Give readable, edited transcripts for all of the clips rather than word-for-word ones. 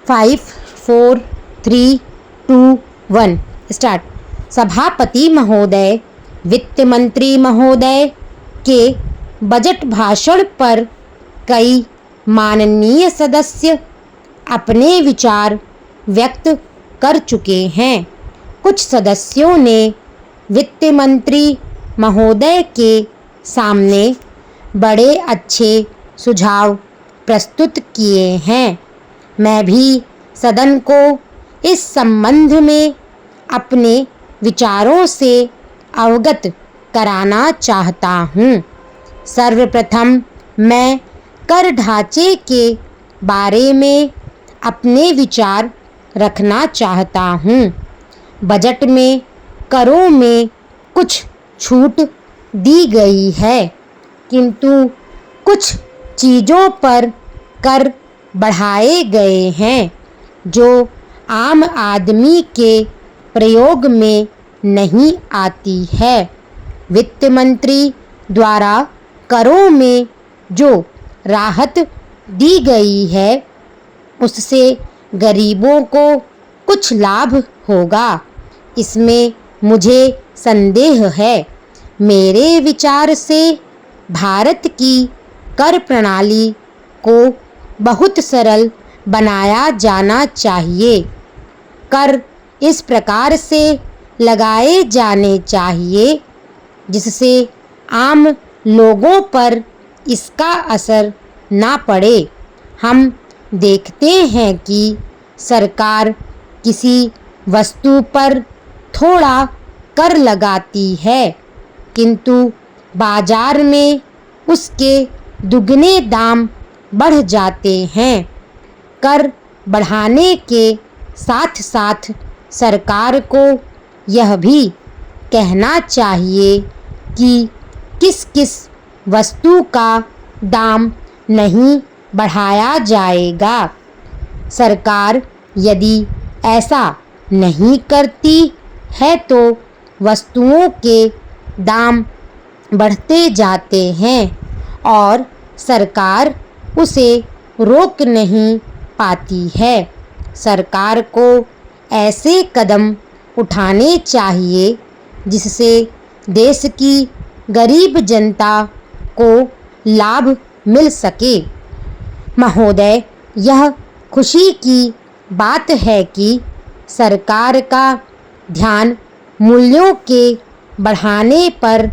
5 4 3 2 1 start. सभापति महोदय, वित्त मंत्री महोदय के बजट भाषण पर कई माननीय सदस्य अपने विचार व्यक्त कर चुके हैं। कुछ सदस्यों ने वित्त मंत्री महोदय के सामने बड़े अच्छे सुझाव प्रस्तुत किए हैं। मैं भी सदन को इस संबंध में अपने विचारों से अवगत कराना चाहता हूँ। सर्वप्रथम मैं कर ढांचे के बारे में अपने विचार रखना चाहता हूँ। बजट में करों में कुछ छूट दी गई है, किंतु कुछ चीज़ों पर कर बढ़ाए गए हैं जो आम आदमी के प्रयोग में नहीं आती है। वित्त मंत्री द्वारा करों में जो राहत दी गई है उससे गरीबों को कुछ लाभ होगा, इसमें मुझे संदेह है। मेरे विचार से भारत की कर प्रणाली को बहुत सरल बनाया जाना चाहिए। कर इस प्रकार से लगाए जाने चाहिए जिससे आम लोगों पर इसका असर ना पड़े। हम देखते हैं कि सरकार किसी वस्तु पर थोड़ा कर लगाती है, किंतु बाजार में उसके दुगने दाम बढ़ जाते हैं। कर बढ़ाने के साथ साथ सरकार को यह भी कहना चाहिए कि किस किस वस्तु का दाम नहीं बढ़ाया जाएगा। सरकार यदि ऐसा नहीं करती है तो वस्तुओं के दाम बढ़ते जाते हैं और सरकार उसे रोक नहीं पाती है। सरकार को ऐसे कदम उठाने चाहिए जिससे देश की गरीब जनता को लाभ मिल सके। महोदय, यह खुशी की बात है कि सरकार का ध्यान मूल्यों के बढ़ाने पर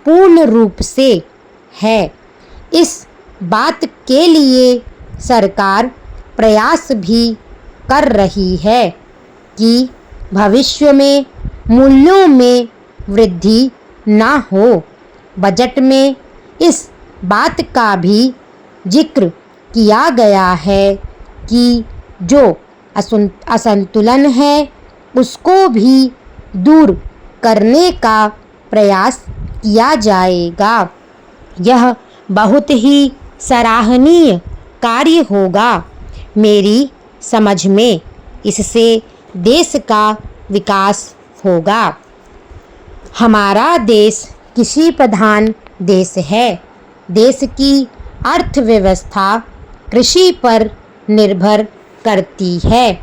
पूर्ण रूप से है। इस बात के लिए सरकार प्रयास भी कर रही है कि भविष्य में मूल्यों में वृद्धि ना हो। बजट में इस बात का भी जिक्र किया गया है कि जो असंतुलन है उसको भी दूर करने का प्रयास किया जाएगा। यह बहुत ही सराहनीय कार्य होगा। मेरी समझ में इससे देश का विकास होगा। हमारा देश कृषि प्रधान देश है। देश की अर्थव्यवस्था कृषि पर निर्भर करती है।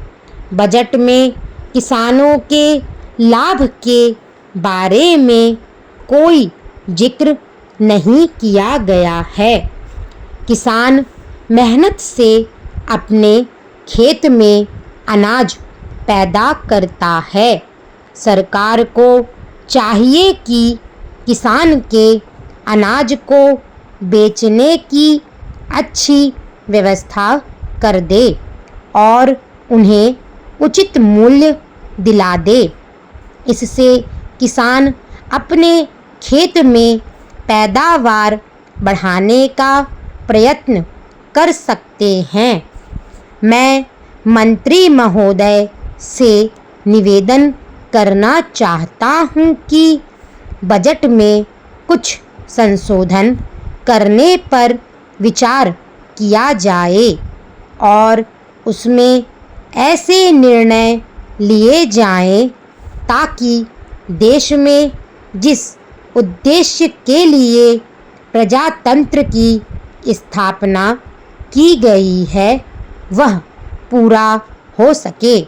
बजट में किसानों के लाभ के बारे में कोई जिक्र नहीं किया गया है। किसान मेहनत से अपने खेत में अनाज पैदा करता है। सरकार को चाहिए कि किसान के अनाज को बेचने की अच्छी व्यवस्था कर दे और उन्हें उचित मूल्य दिला दे। इससे किसान अपने खेत में पैदावार बढ़ाने का प्रयत्न कर सकते हैं। मैं मंत्री महोदय से निवेदन करना चाहता हूँ कि बजट में कुछ संशोधन करने पर विचार किया जाए और उसमें ऐसे निर्णय लिए जाएं ताकि देश में जिस उद्देश्य के लिए प्रजातंत्र की स्थापना की गई है वह पूरा हो सके।